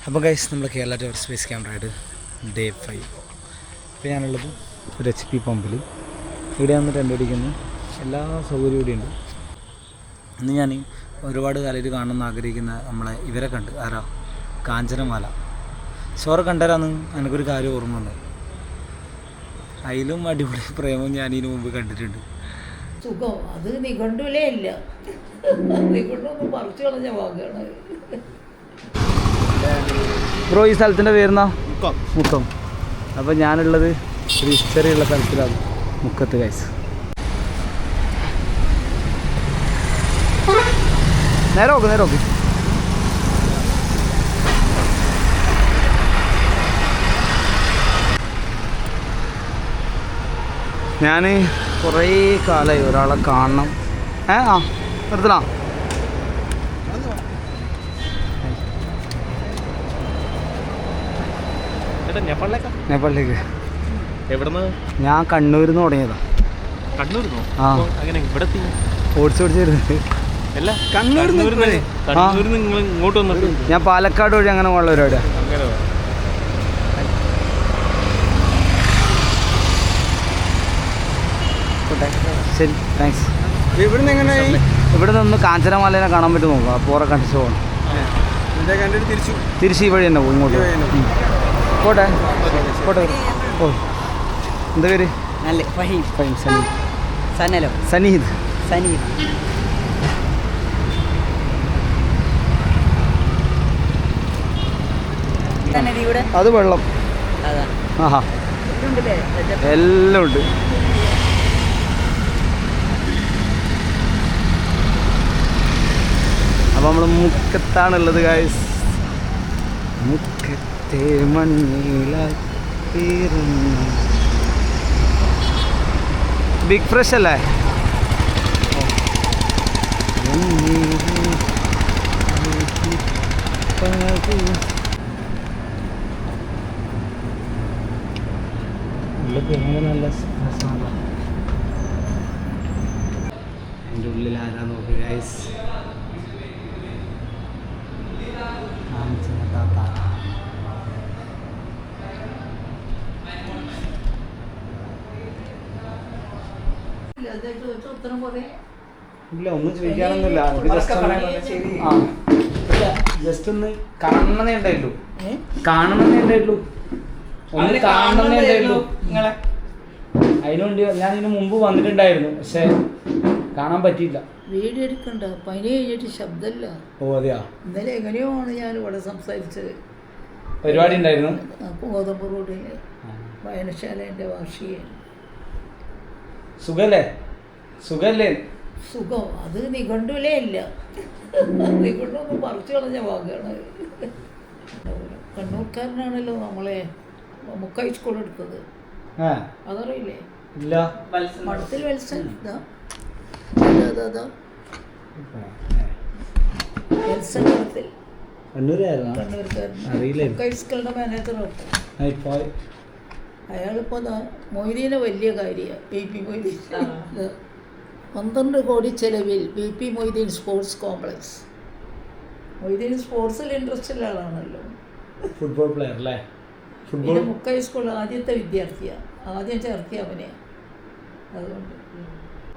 അപ്പോൾ ഗൈസ് നമ്മൾ Kerala tower space ക്യാമറയുടെ ഡേ 5. ഇപ്പോൾ ഞാനുള്ളത് ഒരു HP പമ്പിൽ. ഇവിടെ വന്നിട്ട് എൻ്റെ അടിക്കുന്നു എല്ലാ സൗകര്യവും ഇവിടെയുണ്ട്. ഇന്ന് ഞാൻ ഒരുപാട് കാലത്ത് കാണണമെന്ന് ആഗ്രഹിക്കുന്ന നമ്മളെ ഇവരെ കണ്ട് ആരാ കാഞ്ചനമാല ചോറ് കണ്ടരാന്ന് എനിക്കൊരു കാര്യം ഓർമ്മയുണ്ട്. അതിലും അടിപൊളി പ്രേമം ഞാൻ ഇതിനു മുമ്പ് കണ്ടിട്ടുണ്ട്. സുഖം അത് നിഘണ്ടുലേ ഇല്ല. നിഘണ്ടൊന്ന് പറിച്ചു കളഞ്ഞ വാക്കാണ്. ബ്രോ ഈ സ്ഥലത്തിൻ്റെ പേരുന്നാ മുക്കം. അപ്പോൾ ഞാനുള്ളത് ഒരു ഹിസ്റ്ററിയുള്ള സ്ഥലത്തിലാണ്, മുക്കത്ത് ഗൈസ്. നേരെ നോക്ക് ഞാൻ കുറേ കാലമായി ഒരാളെ കാണണം. നിർത്തണോ? നേപ്പാളിലേക്ക്. ഞാൻ കണ്ണൂരിൽ നിന്ന് തുടങ്ങിയതാ. ഓടിച്ചു ഞാൻ പാലക്കാട് വഴി അങ്ങനെ ഉള്ള പരിപാടിയാ. ശരി, താങ്ക്സ്. ഇവിടെ നിന്ന് കാഞ്ചനമാലേനെ കാണാൻ പറ്റും നോക്കാം. അപ്പോൾ ഉറ കണ്ടിച്ച് പോകണം. തിരിച്ച് ഈ വഴി തന്നെ പോകും ഇങ്ങോട്ട്. പോട്ടെ. ഓ എന്താ പേര്? സനീദ്. അത് വെള്ളം. ആഹാ, എല്ലാം ഉണ്ട്. അപ്പോൾ നമ്മൾ മുക്കത്താണുള്ളത് ഗായ്സ്. മുക്കത്തെ മണ്ണിലായി ബിഗ് ഫ്രഷ് അല്ലേ? നല്ല എൻ്റെ ഉള്ളിൽ ആരാ നോക്കുക ഗൈസ്. ഇല്ല, ഒന്നും ചോദിക്കാനൊന്നുമില്ല. ജസ്റ്റ് ഒന്ന് കാണണമെന്നേ ഉണ്ടായിട്ടുള്ളൂ. അതിനുവേണ്ടി ഞാൻ ഇതിന് മുമ്പ് വന്നിട്ടുണ്ടായിരുന്നു, പക്ഷെ കാണാൻ പറ്റിയില്ല. വീഡിയോ എടുക്കണ്ട, പനി കഴിഞ്ഞിട്ട് ശബ്ദമില്ല. ഓ അതെയാ? ഇന്നലെ എങ്ങനെയോ ആണ് ഞാൻ ഇവിടെ സംസാരിച്ചത്. പരിപാടി ഉണ്ടായിരുന്നു ഗോതമ്പ് റോഡില് വായനശാലേൻ്റെ വാർഷികം. സുഖല്ലേ? സുഖം അത് നിഘണ്ടുലേ ഇല്ല. നിഘണ്ടൊന്ന് പറിച്ചു കളഞ്ഞ വാക്കാണ്. കണ്ണൂർക്കാരനാണല്ലോ നമ്മളെ മുക്ക സ്കൂൾ എടുത്തത്. അതറിയില്ലേ? ഇല്ല. മഠത്തിൽ വത്സൻ. വത്സൻ മഠത്തിൽ കണ്ണൂർക്കാരൻ സ്കൂളിൻ്റെ മാനേജറാണ്. അയാളിപ്പോൾ മൊയ്തീനെ വലിയ കാര്യമാണ്. BP മൊയ്തീൻ 12 കോടി ചെലവിൽ BP Moideen sports complex. Moideen സ്പോർട്സിൽ ഇൻട്രസ്റ്റ് ഉള്ള ആളാണല്ലോ. ഫുട്ബോൾ പ്ലെയർ അല്ലേ? പിന്നെ മുക്ക സ്കൂൾ ആദ്യത്തെ വിദ്യാർത്ഥിയാണ്. ആദ്യം ചേർത്തിയ അവനെ. അതുകൊണ്ട്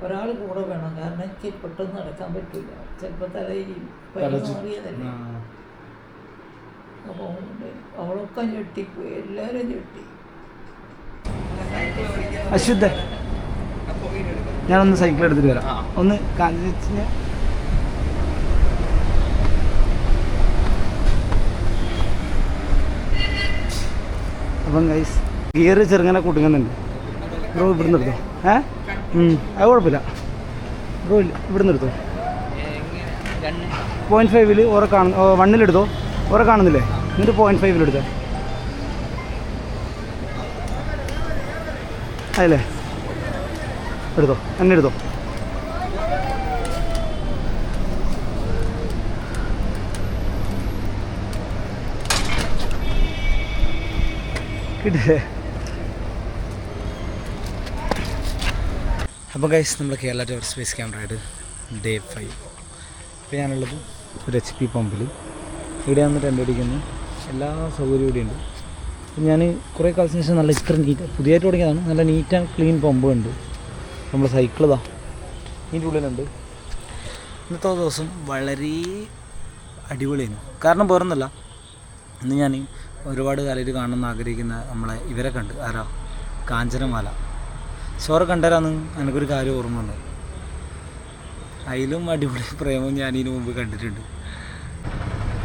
ഒരാൾ കൂടെ വേണം, കാരണം എനിക്ക് പെട്ടെന്ന് നടക്കാൻ പറ്റില്ല. ചിലപ്പോൾ തലയിൽ മാറിയതല്ലേ. അപ്പോൾ അവളൊക്കെ ഞെട്ടിപ്പോയി, എല്ലാവരും ഞെട്ടി. അശുദ്ധ, ഞാനൊന്ന് സൈക്കിൾ എടുത്തിട്ട് വരാം. ഒന്ന് അപ്പം ഗൈസ് ഗിയർ ചെറുങ്ങനെ കുടുങ്ങുന്നുണ്ട്. ബ്രോ ഇവിടുന്ന് എടുത്തോ. അത് കുഴപ്പമില്ല ബ്രോ, ഇവിടുന്ന് എടുത്തോ. 0.5 ഓരോ കാണുന്നു. 1 ഓരോ കാണുന്നില്ലേ? എന്നിട്ട് 0.5 എടുത്തോ. അതല്ലേ? എടുത്തോ, എന്നെ എടുത്തോ. കിട്ടില്ലേ? അപ്പോൾ ഗൈസ് നമ്മൾ കേരള ടവർ സ്പേസ് ക്യാമറയുടെ ഡേ 5. ഇപ്പോൾ ഞാനുള്ളത് ഒരു HP പമ്പിൽ. ഇവിടെ വന്നിട്ട് എൻ്റെ അടിക്കുന്നു എല്ലാ സൗകര്യവും ഇവിടെയുണ്ട്. ഞാൻ കുറേ കാലത്തിന് ശേഷം നല്ല ഇത്ര നീറ്റ് പുതിയതായിട്ട് തുടങ്ങിയതാണ്. നല്ല നീറ്റ് ആൻഡ് ക്ലീൻ പമ്പുണ്ട്. നമ്മൾ സൈക്കിൾ ഇതാ ഇതിൻ്റെ ഉള്ളിലുണ്ട്. ഇന്നത്തെ ദിവസം വളരെ അടിപൊളിയായിരുന്നു. കാരണം വേറൊന്നുമല്ല, ഇന്ന് ഞാൻ ഒരുപാട് കാലമായിട്ട് കാണണമെന്ന് ആഗ്രഹിക്കുന്ന നമ്മളെ ഇവരെ കണ്ട്. ആരാ? കാഞ്ചനമാല. ചോറ് കണ്ടരാന്ന് എനിക്കൊരു കാര്യം ഓർമ്മ വന്നു. അതിലും അടിപൊളി പ്രേമം ഞാൻ ഇതിനു മുമ്പ് കണ്ടിട്ടുണ്ട്.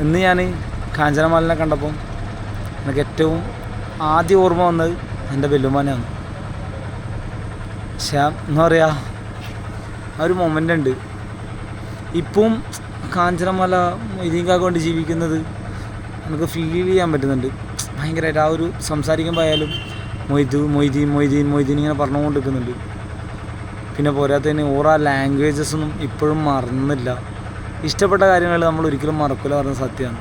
ഇന്ന് ഞാൻ കാഞ്ചനമാലിനെ കണ്ടപ്പം എനിക്ക് ഏറ്റവും ആദ്യം ഓർമ്മ വന്നത് എൻ്റെ വെല്ലുമാനാണ്. പക്ഷേ എന്താ പറയുക, ആ ഒരു മൊമെൻ്റ് ഉണ്ട്. ഇപ്പം കാഞ്ചനമാല മൊയ്തീൻകാക്ക കൊണ്ട് ജീവിക്കുന്നത് എനിക്ക് ഫീൽ ചെയ്യാൻ പറ്റുന്നുണ്ട് ഭയങ്കരമായിട്ട്. ആ ഒരു സംസാരിക്കുമ്പോൾ ആയാലും മൊയ്തീൻ ഇങ്ങനെ പറഞ്ഞുകൊണ്ട് നിൽക്കുന്നുണ്ട്. പിന്നെ പോരാത്തതിന് ഓരോ ലാംഗ്വേജസൊന്നും ഇപ്പോഴും മറന്നില്ല. ഇഷ്ടപ്പെട്ട കാര്യങ്ങൾ നമ്മൾ ഒരിക്കലും മറക്കില്ല പറഞ്ഞ സത്യമാണ്.